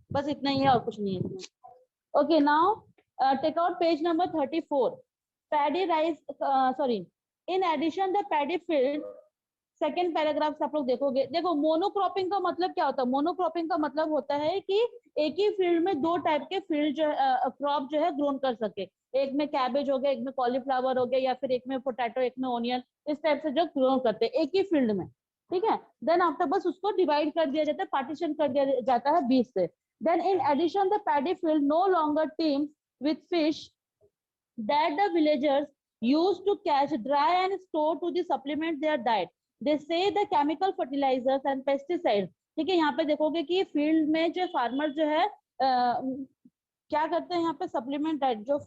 बस इतना ही है और कुछ नहीं है इसमें। Okay, now take out page number 34। Paddy rice, sorry, in addition the paddy field, second paragraph से आप लोग देखोगे। देखो, मोनोक्रॉपिंग का मतलब क्या होता है? मोनोक्रॉपिंग का मतलब होता है कि एक ही फील्ड में दो टाइप के फील्ड जो क्रॉप जो है ग्रोन कर सके। एक में कैबेज हो गया, एक में कॉलीफ्लावर हो गया, या फिर एक में पोटैटो, एक में ओनियन, इस टाइप से जो ग्रोन करते हैं एक ही फील्ड में, ठीक है। देन आफ्टर बस उसको डिवाइड कर दिया जाता है, पार्टीशन कर दिया जाता है बीच से। Then in addition the paddy field no longer teems with fish that the villagers used to catch, dry and store to the supplement their diet. They say the chemical fertilizers and pesticides, ठीक है। यहाँ पे देखोगे कि field में जो farmer जो है क्या करते हैं यहाँ पे, सप्लीमेंट डाइट, जो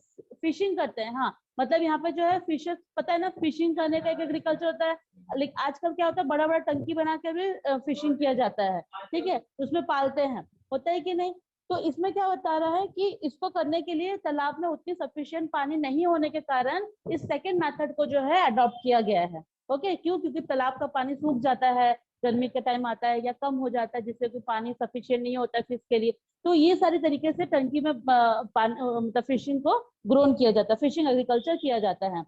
फिशिंग करते हैं। हाँ, मतलब यहाँ पे जो है फिशेस, पता है ना, फिशिंग करने का एक एग्रीकल्चर होता है, लेकिन आजकल क्या होता है, बड़ा बड़ा टंकी बना के भी फिशिंग किया जाता है, ठीक है, उसमें पालते हैं, होता है कि नहीं। तो इसमें क्या बता रहा है कि इसको करने के लिए तालाब में उतनी सफिशिएंट पानी नहीं होने के कारण इस सेकंड मेथड को जो है अडॉप्ट किया गया है। ओके, क्यों? क्योंकि तालाब का पानी सूख जाता है, गर्मी के टाइम आता है या कम हो जाता है, जिससे कि पानी सफिशिएंट नहीं होता फिश के लिए। तो ये सारी तरीके से टंकी में मतलब फिशिंग को ग्रोन किया जाता है, फिशिंग एग्रीकल्चर किया जाता है।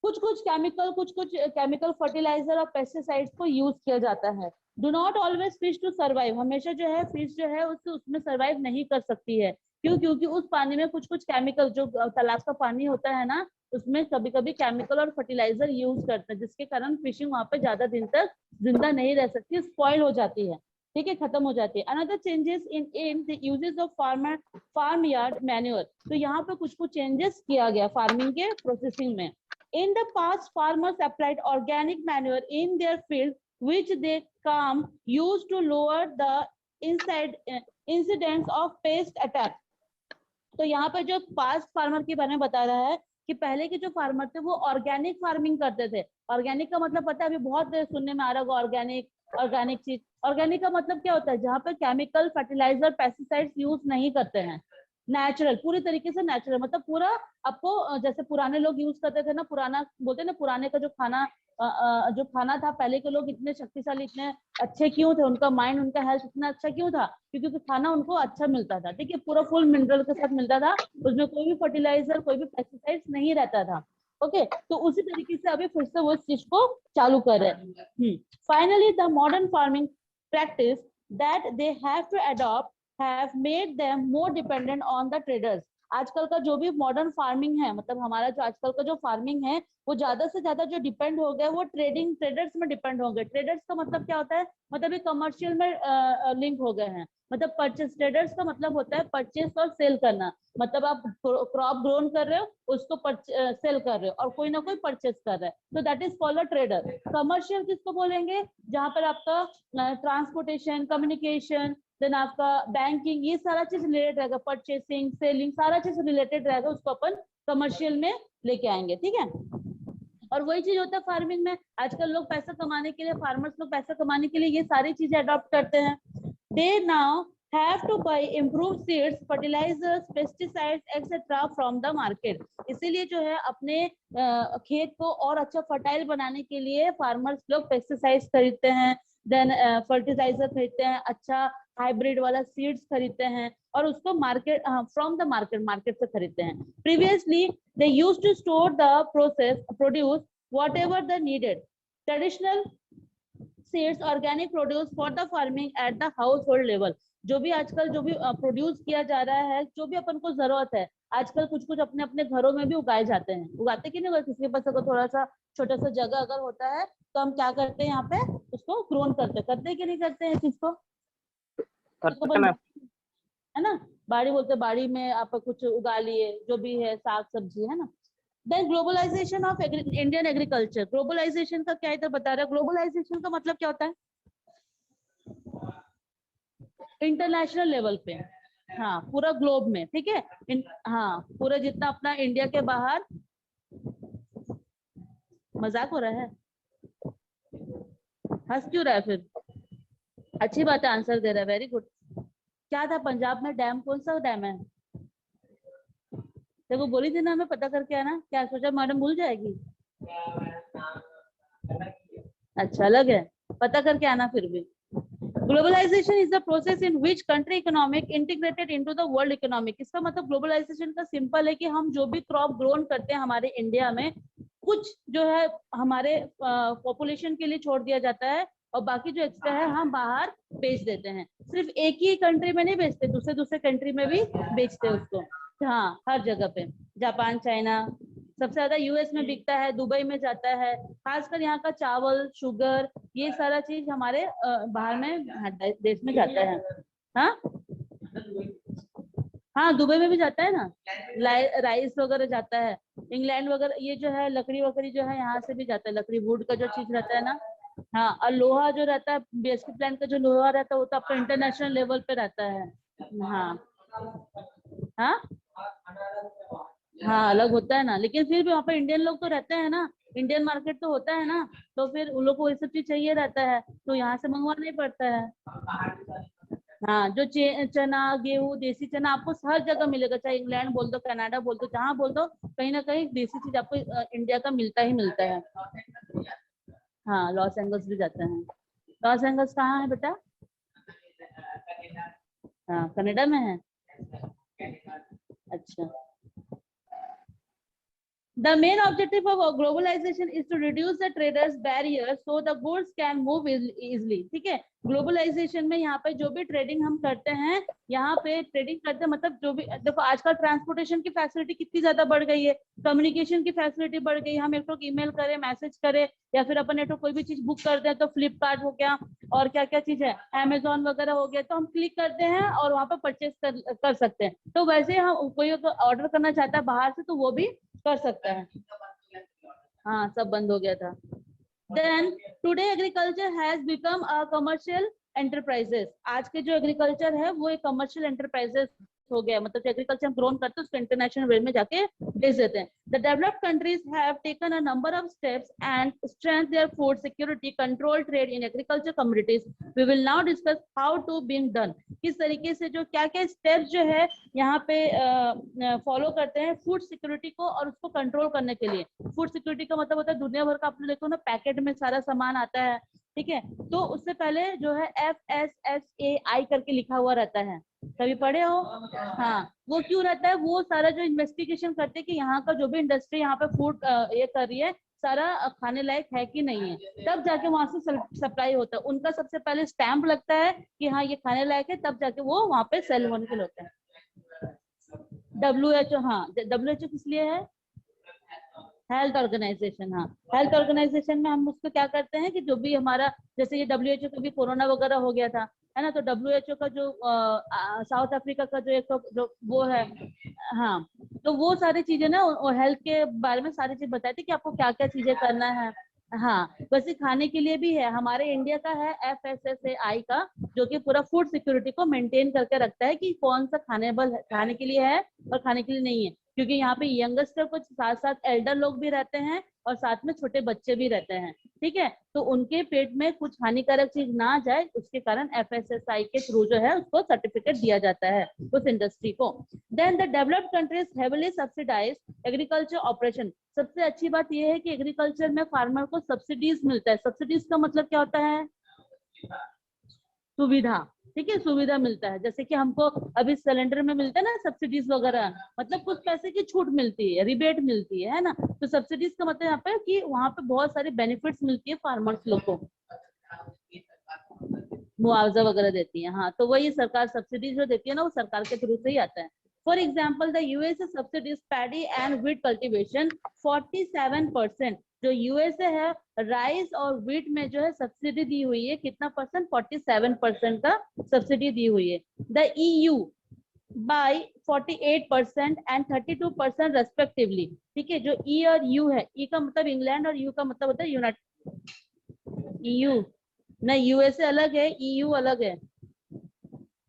कुछ कुछ केमिकल फर्टिलाइजर और पेस्टिसाइड्स को यूज किया जाता है। Do not always fish to survive, हमेशा जो है फिश जो है उसमें सर्वाइव नहीं कर सकती है। क्यों? क्योंकि उस पानी में कुछ कुछ केमिकल, जो तालाब का पानी होता है ना, उसमें कभी कभी केमिकल और फर्टिलाइजर यूज करते हैं, जिसके कारण फिशिंग वहां पे ज्यादा दिन तक जिंदा नहीं रह सकती, स्पॉइल हो जाती है, ठीक है, खत्म हो जाती है। Another changes in the uses of farmyard manure, तो यहाँ पे कुछ कुछ चेंजेस किया गया फार्मिंग के प्रोसेसिंग में। In the past, farmers applied organic manure in their field, which they used to lower the incidence of pest attack. तो यहाँ पर जो पास्ट फार्मर के बारे में बता रहा है कि पहले के जो फार्मर थे वो ऑर्गेनिक फार्मिंग करते थे। ऑर्गेनिक का मतलब पता है, अभी बहुत सुनने में आ रहा होगा, ऑर्गेनिक चीज। ऑर्गेनिक का मतलब क्या होता है? जहाँ पर केमिकल, फर्टिलाइजर, पेस्टिसाइड्स यूज नहीं करते हैं, नेचुरल, पूरी तरीके से नेचुरल, मतलब पूरा आपको, जैसे पुराने लोग यूज करते थे ना, पुराना बोलते हैं ना, पुराने का जो खाना था, पहले के लोग इतने शक्तिशाली, इतने अच्छे क्यों थे, उनका माइंड, उनका हेल्थ इतना अच्छा क्यों था? क्योंकि खाना उनको अच्छा मिलता था, ठीक है, पूरा फुल मिनरल के साथ मिलता था, उसमें कोई भी फर्टिलाइजर, कोई भी पेस्टिसाइड्स नहीं रहता था। ओके, तो उसी तरीके से अभी फिर से वो इस चीज को चालू कर रहे हैं। Finally the modern farming practice that they have to adopt have made them more dependent on the traders. आजकल का जो भी मॉडर्न फार्मिंग है, मतलब हमारा जो आजकल का जो फार्मिंग है, वो ज्यादा से ज्यादा जो डिपेंड हो गया वो ट्रेडर्स में डिपेंड हो गए। ट्रेडर्स का मतलब क्या होता है? मतलब ये कमर्शियल में लिंक हो गए हैं। मतलब परचेस, ट्रेडर्स का मतलब होता है परचेस और सेल करना। मतलब आप क्रॉप ग्रोन कर रहे हो, उसको सेल कर रहे हो, और कोई ना कोई परचेस कर रहा है, तो that is called a trader. Commercial किसको बोलेंगे? जहां पर आपका ट्रांसपोर्टेशन, कम्युनिकेशन, देन आपका बैंकिंग, ये सारा चीज रिलेटेड रहेगा, परचेसिंग, सेलिंग, सारा चीज रिलेटेड रहेगा, उसको अपन कमर्शियल में लेके आएंगे, ठीक है। और वही चीज होता है फार्मिंग में। आजकल लोग पैसा कमाने के लिए, फार्मर्स लोग पैसा कमाने के लिए ये सारी चीजें अडॉप्ट करते हैं। दे now have to buy improved seeds, fertilizers, pesticides etc from the market. इसीलिए जो है अपने खेत को और अच्छा फर्टाइल बनाने के लिए फार्मर्स लोग पेस्टिसाइड्स खरीदते हैं, देन फर्टिलाइजर खरीदते हैं, अच्छा हाइब्रिड वाला सीड्स खरीदते हैं, और उसको फ्रॉम द मार्केट से खरीदते हैं। Previously they used to store the produce whatever the needed traditional seeds, organic produce for the farming at the household level. जो भी आजकल जो भी प्रोड्यूस किया जा रहा है, जो भी अपन को जरूरत है, आजकल कुछ कुछ अपने अपने घरों में भी उगाए जाते हैं। उगाते कि नहीं? अगर किसी के पास अगर थोड़ा सा छोटा सा जगह अगर होता है, तो हम क्या करते हैं, यहाँ पे उसको ग्रोन करते हैं कि नहीं करते हैं चीज को? है ना, बाड़ी बोलते, बाड़ी में आप कुछ उगा लिए, जो भी है साग सब्जी, है ना। Then globalisation of Indian agriculture. Globalisation का क्या इधर बता रहा है? ग्लोबलाइजेशन का मतलब क्या होता है? इंटरनेशनल लेवल पे, हाँ, पूरा ग्लोब में, ठीक है। हाँ, पूरा जितना अपना इंडिया के बाहर। मजाक हो रहा है? हंस क्यों रहा है फिर? अच्छी बात है, आंसर दे रहा है, वेरी गुड। क्या था पंजाब में डैम? कौन सा डैम है? देखो बोली थी ना, हमें पता करके आना। क्या सोचा मैडम भूल जाएगी? अच्छा, अलग है, पता करके आना फिर भी। Globalisation is the process in which country economic integrated into the world economic. इसका मतलब ग्लोबलाइजेशन का सिंपल है कि हम जो भी क्रॉप ग्रोन करते हैं हमारे इंडिया में, कुछ जो है हमारे पॉपुलेशन के लिए छोड़ दिया जाता है और बाकी जो एक्स्ट्रा है हम बाहर बेच देते हैं। सिर्फ एक ही कंट्री में नहीं बेचते, दूसरे दूसरे कंट्री में भी बेचते हैं उसको। हाँ, हर जगह पे, जापान, चाइना, सबसे ज्यादा यूएस में बिकता है, दुबई में जाता है। खासकर यहाँ का चावल, शुगर, ये सारा चीज हमारे बाहर में देश में जाता है। हाँ हाँ, दुबई में भी जाता है ना, राइस वगैरह जाता है, इंग्लैंड वगैरह, ये जो है लकड़ी वकड़ी जो है यहाँ से भी जाता है, लकड़ी वुड का जो चीज रहता है ना। हाँ, और लोहा जो रहता है, बीएसपी प्लांट का जो लोहा रहता है वो तो आपका इंटरनेशनल लेवल पे रहता है। हाँ हाँ हाँ, अलग होता है ना, लेकिन फिर भी वहाँ पे इंडियन लोग तो रहते हैं ना, इंडियन मार्केट तो होता है ना, तो फिर उन लोग को ये सब चीज चाहिए रहता है, तो यहाँ से मंगवाना ही पड़ता है। हाँ, जो चना, गेहूं, देसी चना आपको हर जगह मिलेगा, चाहे इंग्लैंड बोल दो, कनाडा बोल दो, जहाँ बोल दो, कहीं ना कहीं देसी चीज आपको इंडिया का मिलता ही मिलता है। हाँ, लॉस एंजल्स भी जाते हैं। लॉस एंजल्स कहाँ है बेटा? हाँ, कनाडा में है। अच्छा। The main objective of globalization is to reduce the traders barriers so the goods can move easily। ठीक है, ग्लोबलाइजेशन में यहाँ पे जो भी ट्रेडिंग हम करते हैं, यहाँ पे ट्रेडिंग करते हैं मतलब जो भी, देखो आजकल ट्रांसपोर्टेशन की फैसिलिटी कितनी ज्यादा बढ़ गई है, कम्युनिकेशन की फैसिलिटी बढ़ गई, हम एक तो ईमेल करें, मैसेज करें, या फिर अपन एक तो कोई भी चीज बुक करते हैं तो फ्लिपकार्ट हो गया, और क्या क्या चीज है, अमेजोन वगैरह हो गया, तो हम क्लिक करते हैं और वहाँ पे परचेज कर सकते हैं। तो वैसे हम कोई ऑर्डर करना चाहता है बाहर से तो वो भी कर सकता है। हाँ, सब बंद हो गया था। Then today agriculture has become a commercial enterprises. आज के जो एग्रीकल्चर है वो एक कमर्शियल एंटरप्राइजेस हो गया, मतलब जो एग्रीकल्चर हम ग्रोन करते हैं उसको इंटरनेशनल वे में जाके बेच देते हैं। The developed countries have taken a number of steps and strength their food security, control trade in agriculture communities. We will now discuss how to being done. किस तरीके से जो क्या क्या स्टेप्स जो है यहाँ पे फॉलो करते हैं फूड सिक्योरिटी को और उसको कंट्रोल करने के लिए। फूड सिक्योरिटी का मतलब होता है दुनिया भर का, आप लोग देखो ना पैकेट में सारा सामान आता है, ठीक है, तो उससे पहले जो है FSSAI करके लिखा हुआ रहता है, कभी पढ़े हो? हाँ, वो क्यों रहता है? वो सारा जो इन्वेस्टिगेशन करते हैं कि यहाँ का जो भी इंडस्ट्री यहाँ पे फूड ये कर रही है सारा खाने लायक है कि नहीं है, तब जाके वहां से सप्लाई होता है। उनका सबसे पहले स्टैंप लगता है कि हाँ ये खाने लायक है, तब जाके वो वहां पे सेल होने के लिए होता है। WHO, हाँ, WHO किस लिए है? Health organisation. हाँ, हेल्थ ऑर्गेनाइजेशन में हम उसको क्या करते हैं कि जो भी हमारा, जैसे ये WHO का भी कोरोना वगैरह हो गया था, है ना, तो WHO का जो साउथ अफ्रीका का जो एक जो वो है, हाँ, तो वो सारी चीजें ना हेल्थ के बारे में सारी चीज बताई थी कि आपको क्या क्या चीजें करना है। हाँ, वैसे खाने के लिए भी है, हमारे इंडिया का है FSSAI का, जो कि पूरा फूड सिक्योरिटी को मेंटेन करके रखता है कि कौन सा खानेबल खाने के लिए है और खाने के लिए नहीं है, क्योंकि यहाँ पे यंगस्टर कुछ साथ साथ एल्डर लोग भी रहते हैं और साथ में छोटे बच्चे भी रहते हैं, ठीक है, तो उनके पेट में कुछ हानिकारक चीज ना जाए, उसके कारण FSSAI के थ्रू जो है उसको सर्टिफिकेट दिया जाता है उस इंडस्ट्री को। Then the developed countries heavily subsidise agriculture operation. सबसे अच्छी बात यह है कि एग्रीकल्चर में फार्मर को सब्सिडीज मिलता है। सब्सिडीज का मतलब क्या होता है? सुविधा, ठीक है, सुविधा मिलता है, जैसे कि हमको अभी सिलेंडर में मिलता है ना सब्सिडीज वगैरह, मतलब कुछ पैसे की छूट मिलती है, रिबेट मिलती है ना, तो सब्सिडीज का मतलब यहाँ पे कि वहाँ पे बहुत सारी बेनिफिट्स मिलती है फार्मर्स लोग को, मुआवजा वगैरह देती है। हाँ, तो वही सरकार सब्सिडी जो देती है ना वो सरकार के थ्रू से ही आता है। For example the USA subsidies paddy and wheat cultivation 47%। जो यूएसए है राइस और व्हीट में जो है सब्सिडी दी हुई है, कितना परसेंट? 47% का सब्सिडी दी हुई है। The EU by 48% and 32% respectively. ठीक है, जो ई और यू है, ई का मतलब इंग्लैंड और यू का मतलब होता है यूनाइटेड, EU ना, यूएसए अलग है, EU अलग है।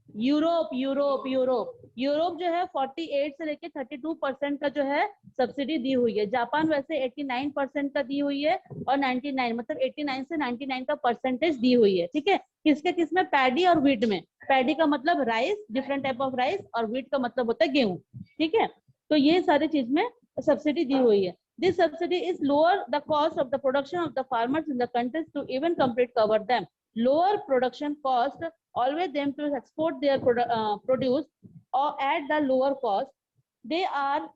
यूरोप यूरोप यूरोप यूरोप जो है 48 से लेके 32% का जो है सब्सिडी दी हुई है। जापान वैसे 89% का दी हुई है और 99 मतलब 89 से 99 का परसेंटेज दी हुई है। ठीक है, किसके किसमें? पैडी और व्हीट में। पैडी का मतलब rice, different type of rice, और व्हीट का मतलब होता है गेहूं। ठीक है, तो ये सारी चीज में सब्सिडी दी हुई है। This subsidy is lower the cost of the production of the farmers in the countries to even complete cover them। lower production cost always them to export their produce or at the lower cost. They are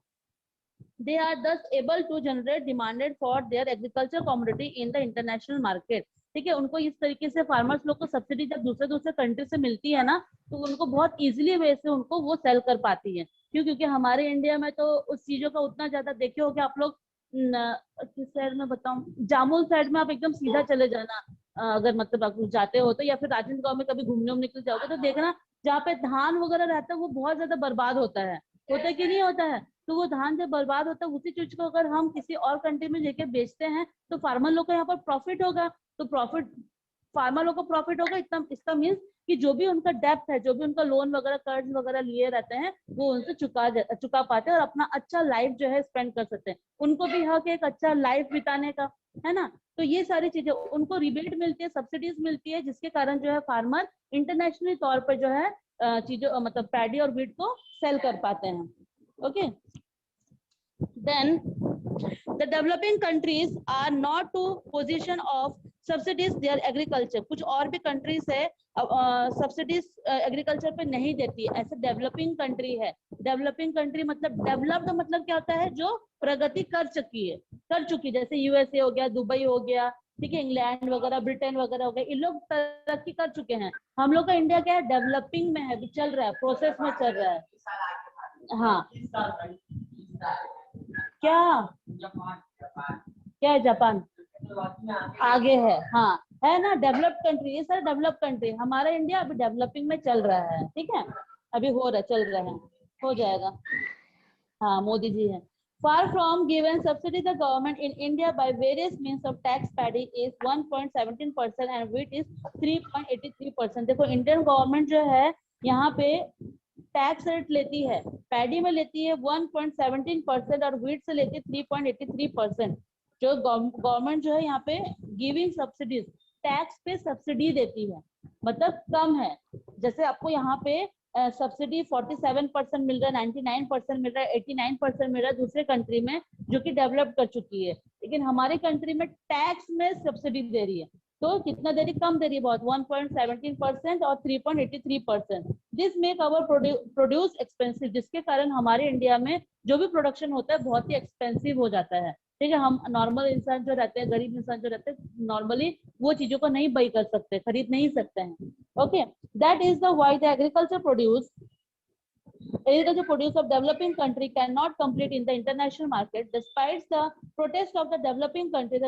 thus able to generate demanded for their agriculture commodity in the international market. ठीक है, उनको इस तरीके से farmers लोग को subsidy जब दूसरे दूसरे कंट्री से मिलती है ना, तो उनको बहुत इजीली वे से उनको वो सेल कर पाती है। क्यों? क्योंकि हमारे इंडिया में तो उस चीजों का उतना ज्यादा देखे हो कि आप लोग किस साइड में बताऊं, जामुन साइड में आप एकदम सीधा चले जाना, अगर मतलब आप जाते हो तो, या फिर राजनांदगांव में कभी घूमने निकल जाओगे तो देखना जहाँ पे धान वगैरह रहता है वो बहुत ज्यादा बर्बाद होता है कि नहीं होता है? तो वो धान जब बर्बाद होता है, उसी चीज को अगर हम किसी और कंट्री में लेके बेचते हैं तो फार्मर लोग को यहाँ पर प्रॉफिट होगा। तो प्रॉफिट, फार्मर लोग को प्रॉफिट होगा, इतना इसका मीन्स कि जो भी उनका डेप्थ है, जो भी उनका लोन वगैरह कर्ज वगैरह लिए रहते हैं, वो उनसे चुका पाते हैं और अपना अच्छा लाइफ जो है स्पेंड कर सकते हैं। उनको भी हक है एक अच्छा लाइफ बिताने का, है ना? तो ये सारी चीजें उनको रिबेट मिलती है, सब्सिडीज मिलती है, जिसके कारण जो है फार्मर इंटरनेशनल तौर पर जो है चीजों मतलब पैडी और व्हीट को सेल कर पाते हैं। Okay, then the developing countries are not to position of subsidies their agriculture. कुछ और भी कंट्रीज है सब्सिडीज एग्रीकल्चर पे नहीं देती है, ऐसे डेवलपिंग कंट्री है। डेवलपिंग कंट्री मतलब डेवलप्ड मतलब क्या होता है? जो प्रगति कर चुकी, जैसे यूएसए हो गया, दुबई हो गया, ठीक है, इंग्लैंड वगैरह, ब्रिटेन वगैरह हो गया, ये लोग तरक्की कर चुके हैं। हम लोग का इंडिया क्या है? डेवलपिंग में है, चल रहा है, प्रोसेस में चल रहा है। हाँ, क्या है? जापान आगे है, हाँ, है ना, डेवलप्ड कंट्री, ये सारे डेवलप कंट्री। हमारा इंडिया अभी डेवलपिंग में चल रहा है, ठीक है, अभी हो रहा, चल रहा है, हो जाएगा। हाँ, मोदी जी है। Far from giving subsidy, the government in India by various means of tax paddy is 1.17% and wheat is 3.83%। देखो इंडियन गवर्नमेंट जो है यहाँ पे टैक्स रेट लेती है, पैडी में लेती है 1.17% और व्हीट से लेती है 3.83%। जो गवर्नमेंट जो है यहाँ पे गिविंग सब्सिडीज, टैक्स पे सब्सिडी देती है, मतलब कम है। जैसे आपको यहाँ पे सब्सिडी 47% मिल रहा है, 99% मिल रहा है, 89% मिल रहा है दूसरे कंट्री में जो कि डेवलप कर चुकी है, लेकिन हमारी कंट्री में टैक्स में सब्सिडी दे रही है। तो कितना दे रही? कम दे रही है बहुत, 1.17% और 3.83%। This make our produce expensive, जिसके कारण हमारे इंडिया में जो भी प्रोडक्शन होता है बहुत ही एक्सपेंसिव हो जाता है। ठीक है, हम नॉर्मल इंसान जो रहते हैं, गरीब इंसान जो रहते हैं, नॉर्मली वो चीजों को नहीं बाई कर सकते, खरीद नहीं सकते हैं। Okay, that is the why the agriculture produce of developing country cannot compete in the international market. Despite the protest of the developing countries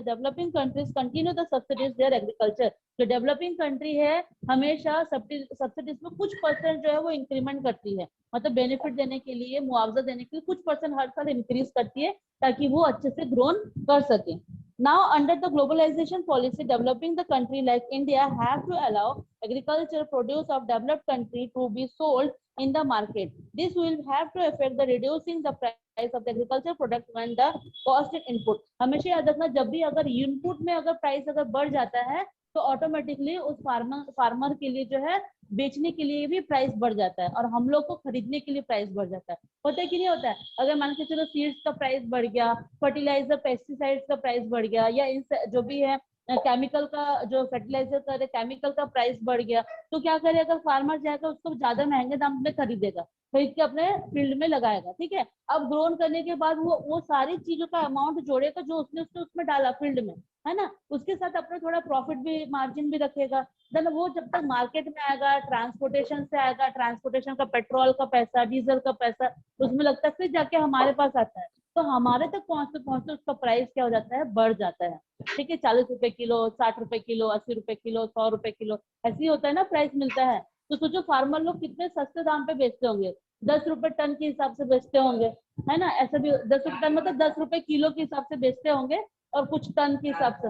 continue the subsidies their agriculture. जो developing country है हमेशा subsidies में कुछ percent जो है वो increment करती है, मतलब बेनिफिट देने के लिए, मुआवजा देने के लिए कुछ परसेंट हर साल इंक्रीज करती है ताकि वो अच्छे से ग्रोन कर सके। Now, under the globalization policy, developing the country like India have to allow agriculture produce of developed country to be sold in the market. This will have to affect the reducing the price of the agriculture product when the cost in input. हमेशा याद रखना, जब भी अगर input में अगर price अगर बढ़ जाता है तो ऑटोमेटिकली उस फार्मर के लिए जो है बेचने के लिए भी प्राइस बढ़ जाता है और हम लोग को खरीदने के लिए प्राइस बढ़ जाता है। होता है कि नहीं होता है? अगर मान के चलो सीड्स का प्राइस बढ़ गया, फर्टिलाइजर पेस्टिसाइड्स का प्राइस बढ़ गया, या इन जो भी है केमिकल का, जो फर्टिलाइजर का केमिकल का प्राइस बढ़ गया, तो क्या करेगा फार्मर? जाएगा उसको ज्यादा महंगे दाम में खरीदेगा, खरीद के अपने फील्ड में लगाएगा। ठीक है, अब ग्रोन करने के बाद वो सारी चीजों का अमाउंट जोड़ेगा जो उसने उसमें डाला फील्ड में, है ना, उसके साथ अपना थोड़ा प्रॉफिट भी, मार्जिन भी रखेगा। देन वो जब तक मार्केट में आएगा, ट्रांसपोर्टेशन से आएगा, ट्रांसपोर्टेशन का पेट्रोल का पैसा, डीजल का पैसा उसमें लगता है, फिर जाके हमारे पास आता है, तो हमारे तक पहुंचते उसका प्राइस क्या हो जाता है? बढ़ जाता है। ठीक है, 40 रुपए किलो, 60 रुपए किलो, 80 रुपए किलो, 100 रुपए किलो, ऐसी होता है ना प्राइस मिलता है। तो सोचो फार्मर लोग कितने सस्ते दाम पे बेचते होंगे, 10 रुपए टन के हिसाब से बेचते होंगे, है ना, ऐसा भी 10 रुपए टन मतलब 10 रुपए किलो के हिसाब से बेचते होंगे और कुछ टन के हिसाब से।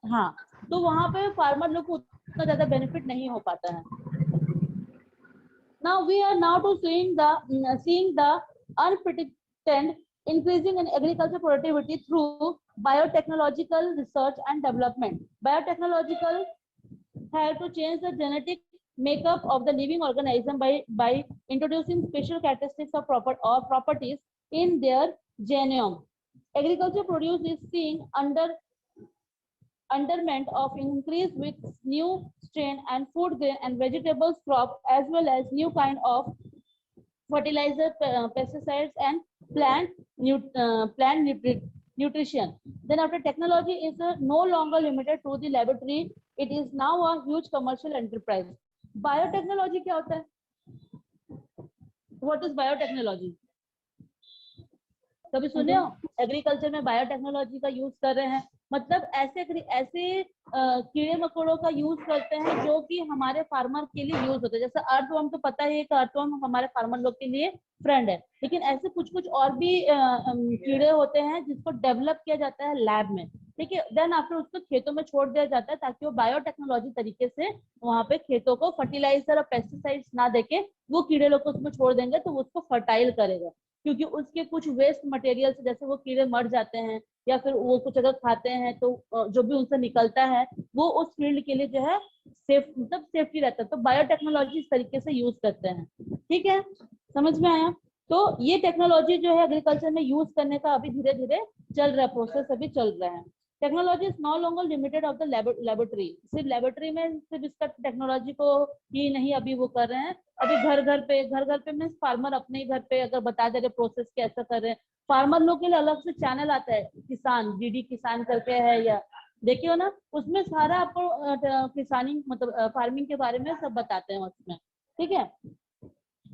हाँ, तो वहां पे फार्मर लोग को उतना ज्यादा बेनिफिट नहीं हो पाता है। Now we are now to seeing the unprecedented increasing in agriculture productivity through biotechnological research and development. Biotechnological have to change the genetic makeup of the living organism by introducing special characteristics of properties in their genome. Agriculture produce is seeing underment of increase with new strain and food grain and vegetables crop, as well as new kind of fertilizer, pesticides, and plant nutrition. Then after, technology is no longer limited to the laboratory. It is now a huge commercial enterprise. Biotechnology क्या होता है? What is biotechnology? कभी सुने हो? Agriculture में biotechnology का use कर रहे हैं, मतलब ऐसे कीड़े मकोड़ों का यूज करते हैं जो कि हमारे फार्मर के लिए यूज होते हैं। जैसे अर्थवर्म तो पता ही है कि अर्थवर्म हमारे फार्मर लोग के लिए फ्रेंड है, लेकिन ऐसे कुछ कुछ और भी कीड़े होते हैं जिसको डेवलप किया जाता है लैब में, ठीक है। देन आफ्टर उसको खेतों में छोड़ दिया जाता है ताकि वो बायोटेक्नोलॉजी तरीके से वहां पे खेतों को फर्टिलाइजर और पेस्टिसाइड्स ना देके वो कीड़े लोग को उसमें छोड़ देंगे तो उसको फर्टाइल करेगा, क्योंकि उसके कुछ वेस्ट मटेरियल जैसे वो कीड़े मर जाते हैं या फिर वो कुछ अगर खाते हैं तो जो भी उनसे निकलता है वो उस फील्ड के लिए जो है सेफ, मतलब सेफ्टी रहता है। तो बायोटेक्नोलॉजी इस तरीके से यूज करते हैं, ठीक है, समझ में आया? तो ये टेक्नोलॉजी जो है एग्रीकल्चर में यूज करने का अभी धीरे धीरे चल रहा है, प्रोसेस अभी चल रहा है। Technology is no longer limited of the laboratory, सिर्फ लेबोरेटरी में सिर्फ इसका टेक्नोलॉजी को ही नहीं अभी वो कर रहे हैं, अभी घर घर पे मीन्स फार्मर अपने ही घर पे अगर बता दे रहे प्रोसेस कैसा कर रहे हैं। फार्मर लोग के लिए अलग से चैनल आता है, किसान, डीडी किसान करके है, या देखिए हो ना, उसमें सारा आपको किसानी मतलब फार्मिंग के बारे में सब बताते हैं उसमें, ठीक है।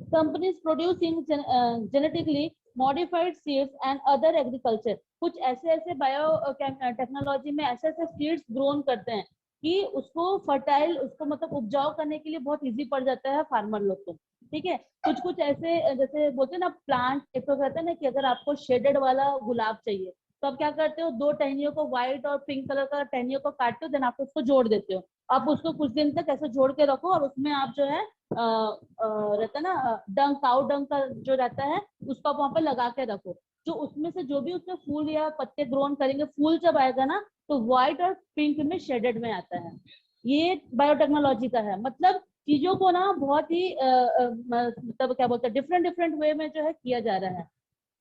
Companies producing genetically modified seeds and other agriculture, कुछ ऐसे बायो टेक्नोलॉजी में ऐसे सीड्स ग्रोन करते हैं कि उसको फर्टाइल, उसको मतलब उपजाऊ करने के लिए बहुत इजी पड़ जाता है फार्मर लोग को, ठीक है। कुछ ऐसे जैसे बोलते हैं ना प्लांट, एक तो कहते हैं ना कि अगर आपको शेडेड वाला गुलाब चाहिए तो आप क्या करते हो, 2 टहनियों को, व्हाइट और पिंक कलर का टहनियों को काटते हो, देन आप उसको जोड़ देते हो। आप उसको कुछ दिन तक ऐसे जोड़ के रखो और उसमें आप जो है रहता है ना डंग, काउ डंग का जो रहता है उसको आप वहां पे लगा के रखो। जो उसमें से जो भी उसमें फूल या पत्ते ग्रोन करेंगे, फूल जब आएगा ना तो व्हाइट और पिंक में शेडेड में आता है। ये बायोटेक्नोलॉजी का है, मतलब चीजों को ना बहुत ही मतलब क्या बोलते हैं डिफरेंट वे में जो है किया जा रहा है।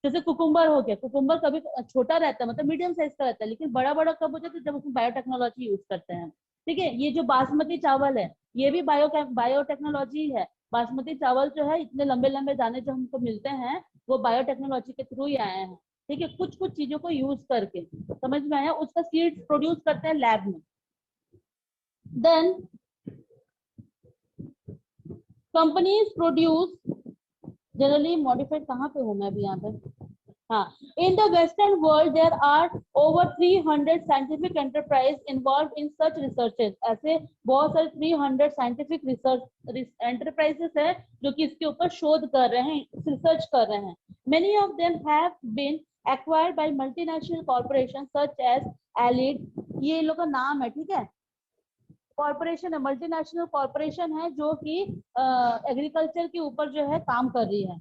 जैसे कुकुम्बर हो गया, कुकुम्बर कभी छोटा रहता है, मतलब मीडियम साइज का रहता है, लेकिन बड़ा बड़ा कब हो जाता है जब उसमें बायोटेक्नोलॉजी यूज करते हैं, ठीक है। ये जो बासमती चावल है ये भी बायोटेक्नोलॉजी है। बासमती चावल जो है इतने लंबे लंबे दाने जो हमको मिलते हैं वो बायोटेक्नोलॉजी के थ्रू ही आए हैं, ठीक है, कुछ कुछ चीजों को यूज करके, समझ में आया? उसका सीड्स प्रोड्यूस करते हैं लैब में। Then companies produce generally modified, कहाँ पे हूँ मैं अभी यहाँ पे, हाँ, in the Western world there are over 300 scientific enterprise involved in such researches। ऐसे बहुत सारे 300 scientific research enterprises है जो कि इसके ऊपर शोध कर रहे हैं, रिसर्च कर रहे हैं। Many of them have been acquired by multinational corporations such as Allied, ये लोग का नाम है, ठीक है, कॉर्पोरेशन है, मल्टीनेशनल कॉर्पोरेशन है जो कि एग्रीकल्चर के ऊपर जो है काम कर रही है।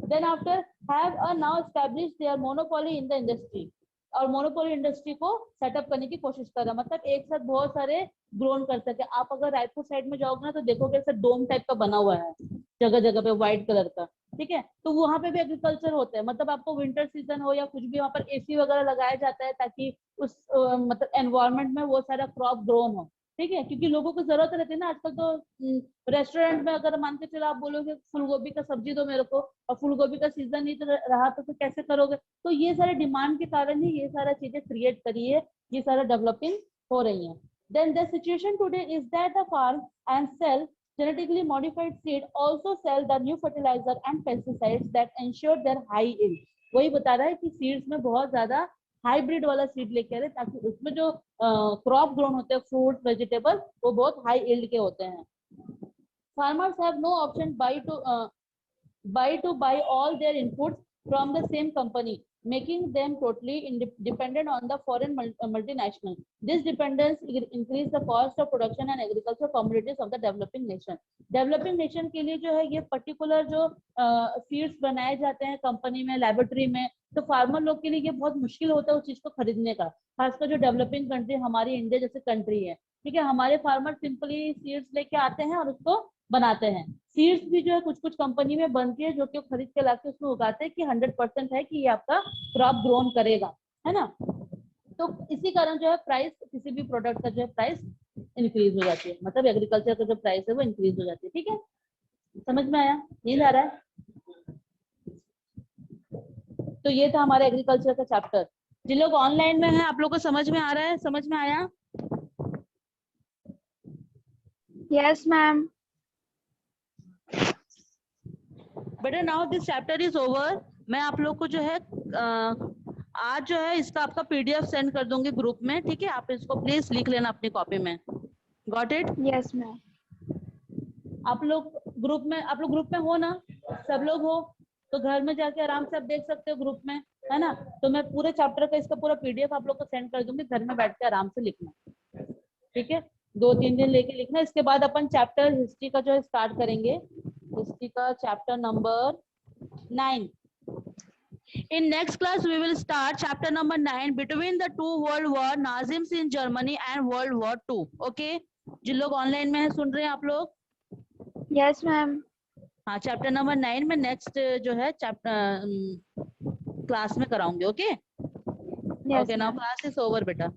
Then after have now establish their monopoly in the industry, और मोनोपोली इंडस्ट्री को सेटअप करने की कोशिश कर रहा है, मतलब एक साथ बहुत सारे ग्रोन कर सके। आप अगर रायपुर साइड में जाओगे ना तो देखोगे ऐसा डोम टाइप का बना हुआ है जगह जगह पे व्हाइट कलर का, ठीक है, तो वहां पे भी एग्रीकल्चर होता है, मतलब आपको विंटर सीजन हो या कुछ भी वहां पर एसी वगैरह लगाया जाता है ताकि उस मतलब एनवायरमेंट में वो सारा क्रॉप ग्रोन हो, ठीक है, क्योंकि लोगों को जरूरत रहती है ना आजकल। तो रेस्टोरेंट में अगर मान के चलो आप बोलोगे फूलगोभी का सब्जी दो मेरे को, और फूलगोभी का सीजन नहीं तो रहा तो कैसे करोगे? तो ये सारे डिमांड के कारण ही ये सारा चीजें क्रिएट करी है, ये सारा डेवलपिंग हो रही है। Then the situation today is that the farm and sell genetically modified seed also sell the new fertilizer and pesticides that ensure their high yield। वही बता रहा है कि सीड्स में बहुत ज्यादा हाइब्रिड वाला सीड लेके आ रहे ताकि उसमें जो क्रॉप ग्रोन होते हैं, फ्रूट वेजिटेबल, वो बहुत हाई यील्ड के होते हैं। Farmers have no option buy all their inputs from the same company, making them totally dependent on the foreign multinational। This dependence increase the cost of production and agricultural commodities of the developing nation। Developing nation के लिए जो है ये particular जो seeds बनाए जाते हैं company में, लेबोरेटरी में, तो फार्मर लोग के लिए ये बहुत मुश्किल होता है उस चीज को खरीदने का, खासकर जो डेवलपिंग कंट्री हमारी इंडिया जैसे कंट्री है, ठीक है। हमारे फार्मर सिंपली सीड्स लेके आते हैं और उसको बनाते हैं। सीड्स भी जो है कुछ कुछ कंपनी में बनती है जो कि खरीद के लाके उसमें उगाते हैं कि 100% है कि ये आपका क्रॉप ग्रोन करेगा, है ना। तो इसी कारण जो है प्राइस, किसी भी प्रोडक्ट का जो है प्राइस इंक्रीज हो जाती है, मतलब एग्रीकल्चर का जो प्राइस है वो इंक्रीज हो जाती है। ठीक है, समझ में आया? नींद आ रहा है? तो ये था हमारा एग्रीकल्चर का चैप्टर। जिन लोग ऑनलाइन में हैं, आप लोग को समझ में आ रहा है? समझ में आया? Yes ma'am. बेटा now this chapter is over. मैं आप लोग को जो है आज जो है इसका आपका पीडीएफ सेंड कर दूंगी ग्रुप में। ठीक है, आप इसको प्लीज लिख लेना अपनी कॉपी में। Got it? Yes ma'am. आप लोग ग्रुप में हो ना? सब लोग हो तो घर में जाके आराम से आप देख सकते हो ग्रुप में, है ना? तो मैं पूरे चैप्टर का इसका पूरा पीडीएफ आप लोग को सेंड कर दूंगी, घर में बैठ के आराम से लिखना। ठीक है, 2-3 दिन लेके लिखना। इसके बाद अपन चैप्टर हिस्ट्री का जो है स्टार्ट करेंगे। हिस्ट्री का chapter number 9। In next class we will start chapter number 9 between the two world war, Nazims in Germany and World War II. Okay, जिन लोग ऑनलाइन में है सुन रहे हैं आप लोग? Yes ma'am. हाँ, चैप्टर नंबर 9 में नेक्स्ट जो है चैप्टर क्लास में कराऊंगी। Okay, yes okay, now ma'am. Class is over बेटा।